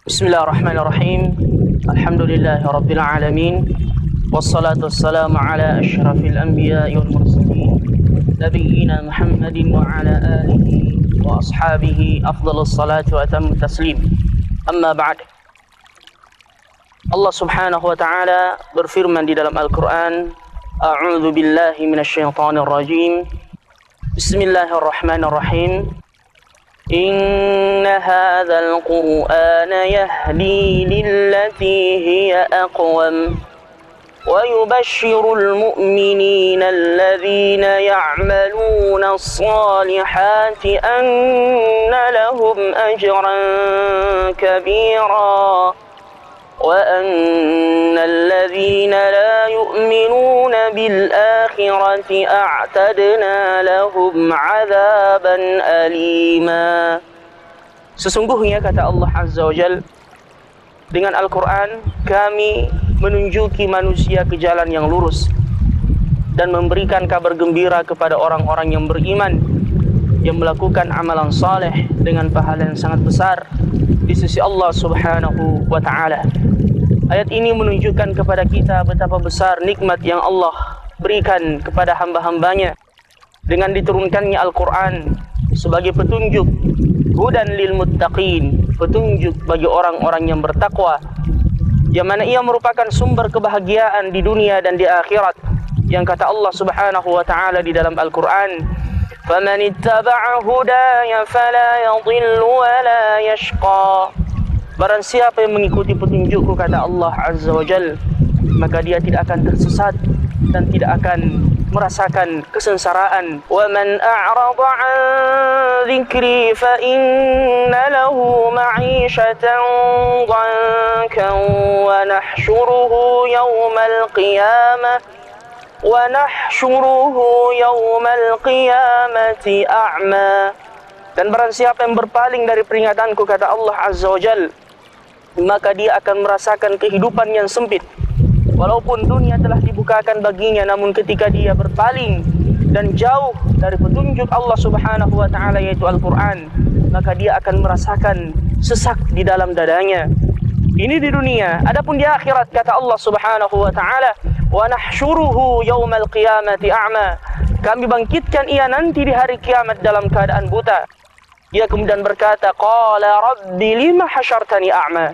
Bismillahirrahmanirrahim. Alhamdulillahi rabbil alamin. Wassalatu wassalamu ala asyrafil anbiya'i wal mursalin nabiyyina Muhammadin wa ala alihi wa ashabihi afdhalus salatu wa atammu taslim. Amma ba'd. Allah Subhanahu wa ta'ala berfirman di dalam Al-Qur'an, A'udzu billahi minasyaitonir rajim. Bismillahirrahmanirrahim. Inna hadzal Qur'ana yahdi lillati hiya aqwam wa yubashshirul mu'minina alladhina ya'maluna as-salihati anna lahum ajran kabira wa anna alladhina la yu'minuna bil akhirati a'tadna lahum 'adzaban alima. Sesungguhnya kata Allah Azza wa Jalla, dengan Al-Quran kami menunjuki manusia ke jalan yang lurus dan memberikan kabar gembira kepada orang-orang yang beriman, yang melakukan amalan saleh dengan pahala yang sangat besar di sisi Allah Subhanahu wa ta'ala. Ayat ini menunjukkan kepada kita betapa besar nikmat yang Allah berikan kepada hamba-hambanya dengan diturunkannya Al-Quran sebagai petunjuk, hudan lil muttaqin, petunjuk bagi orang-orang yang bertakwa, yang mana ia merupakan sumber kebahagiaan di dunia dan di akhirat. Yang kata Allah Subhanahu wa ta'ala di dalam Al-Quran, فَمَنِ اتَّبَعَ هُدَايَ فَلَا يَضِلُّ وَلَا يَشْقَى. Barang siapa yang mengikuti petunjukku, kata Allah Azza wa Jal, maka dia tidak akan tersesat dan tidak akan merasakan kesengsaraan. وَمَنْ أَعْرَضَ عَنْ ذِكْرِي فَإِنَّ لَهُ مَعِيشَةً ضَنكًا وَنَحْشُرُهُ يَوْمَ الْقِيَامَةِ أَعْمَى. Dan barang siapa yang berpaling dari peringatanku, kata Allah Azza wa Jal, maka dia akan merasakan kehidupan yang sempit. Walaupun dunia telah dibukakan baginya, namun ketika dia berpaling dan jauh dari petunjuk Allah Subhanahu wa ta'ala, yaitu Al-Quran, maka dia akan merasakan sesak di dalam dadanya. Ini di dunia. Adapun di akhirat, kata Allah Subhanahu wa ta'ala, wa nahsyuruhu yaumal qiyamati a'ma. Kami bangkitkan ia nanti di hari kiamat dalam keadaan buta. Ia kemudian berkata, qala rabbi lima hasyartani a'ma.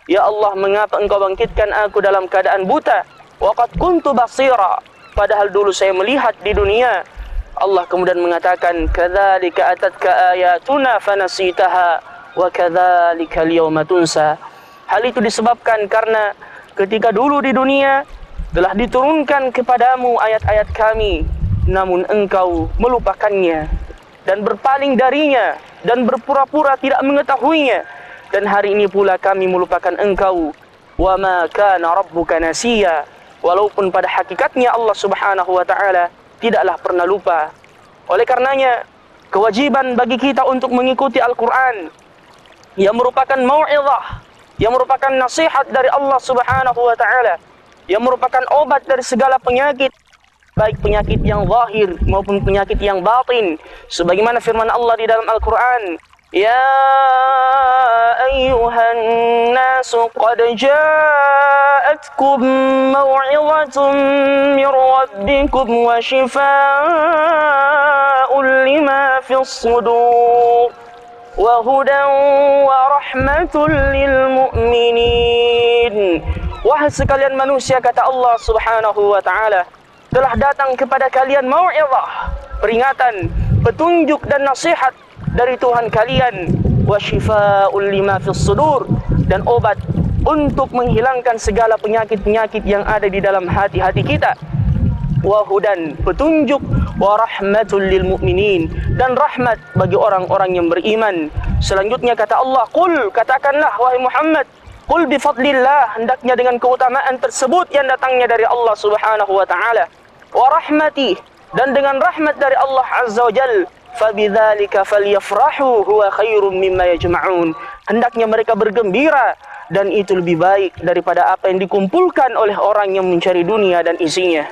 Ya Allah, mengapa engkau bangkitkan aku dalam keadaan buta? Wa qad kuntu basira. Padahal dulu saya melihat di dunia. Allah kemudian mengatakan, kadzalika atatka ayatuna fanasitaha wa kadzalika al-yawma tunsa. Hal itu disebabkan karena ketika dulu di dunia telah diturunkan kepadamu ayat-ayat kami, namun engkau melupakannya dan berpaling darinya dan berpura-pura tidak mengetahuinya. Dan hari ini pula kami melupakan engkau. Wa ma kana rabbuka nasiya. Walaupun pada hakikatnya Allah Subhanahu wa ta'ala tidaklah pernah lupa. Oleh karenanya, kewajiban bagi kita untuk mengikuti Al-Quran yang merupakan mau'izah, yang merupakan nasihat dari Allah Subhanahu wa ta'ala, yang merupakan obat dari segala penyakit, baik penyakit yang zahir maupun penyakit yang batin. Sebagaimana firman Allah di dalam Al-Quran, Ya ayyuhan nasu qad ja'atkum maw'izatun min rabbikum wa shifaa'un lima fis sudur wa hudan wa rahmatun lil mu'minin. Wahai sekalian manusia, kata Allah Subhanahu wa ta'ala, telah datang kepada kalian mau'izah, peringatan, petunjuk dan nasihat dari Tuhan kalian, wa shifaa'un lima fis sudur, dan obat untuk menghilangkan segala penyakit-penyakit yang ada di dalam hati-hati kita, wa hudan, petunjuk, wa rahmatul lil mu'minin, dan rahmat bagi orang-orang yang beriman. Selanjutnya kata Allah, qul, katakanlah wahai Muhammad, qul bifadlillah, hendaknya dengan keutamaan tersebut yang datangnya dari Allah Subhanahu wa ta'ala, wa rahmati, dan dengan rahmat dari Allah Azza wa Jal, fabidzalika falyafrahu huwa khairum mimma yajma'un. Hendaknya mereka bergembira, dan itu lebih baik daripada apa yang dikumpulkan oleh orang yang mencari dunia dan isinya.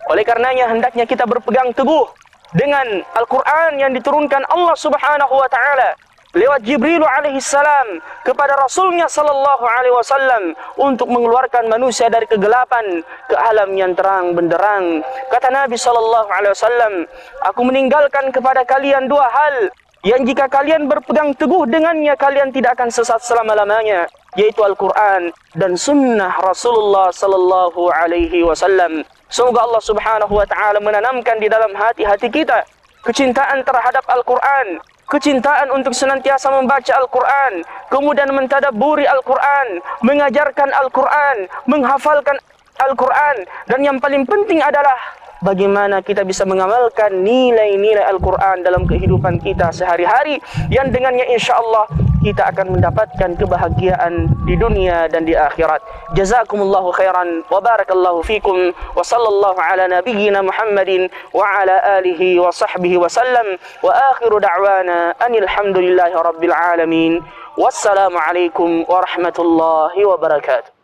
Oleh karenanya hendaknya kita berpegang teguh dengan Al-Quran yang diturunkan Allah Subhanahu wa ta'ala, lewat Jibril alaihi salam kepada Rasulnya sallallahu alaihi wasallam untuk mengeluarkan manusia dari kegelapan ke alam yang terang benderang. Kata Nabi sallallahu alaihi wasallam, aku meninggalkan kepada kalian dua hal yang jika kalian berpegang teguh dengannya kalian tidak akan sesat selama-lamanya, yaitu Al-Quran dan sunnah Rasulullah sallallahu alaihi wasallam. Semoga Allah subhanahu wa ta'ala menanamkan di dalam hati-hati kita kecintaan terhadap Al-Quran, kecintaan untuk senantiasa membaca Al-Quran, kemudian mentadabburi Al-Quran, mengajarkan Al-Quran, menghafalkan Al-Quran, dan yang paling penting adalah bagaimana kita bisa mengamalkan nilai-nilai Al-Quran dalam kehidupan kita sehari-hari, yang dengannya insyaAllah kita akan mendapatkan kebahagiaan di dunia dan di akhirat. Jazakumullahu khairan wa barakallahu fikum wa sallallahu ala nabiyyina Muhammadin wa ala alihi wa sahbihi wa sallam wa akhiru da'wana anil hamdulillahi rabbil alamin. Wassalamu alaikum warahmatullahi wabarakatuh.